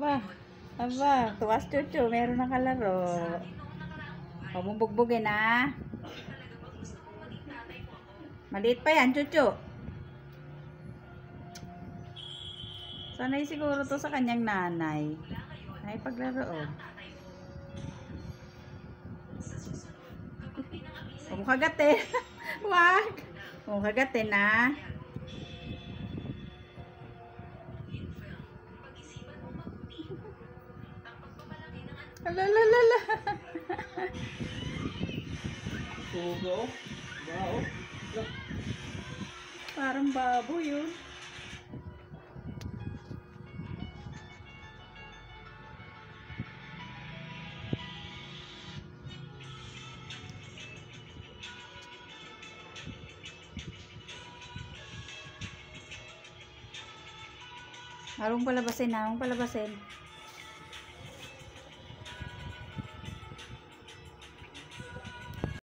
Aba, aba, tuwas chuchu, meron ng kalaro. Pamubugbugin na. Maliit pa yan, chuchu. Sanay siguro to sa kanyang nanay. Ay, paglaro, oh. Huwag mo kagatin. Wag. Huwag mo kagatin, na. Alalalala. Tugo. Wow. Parang baboy yun. Harong palabasin na, harong palabasin.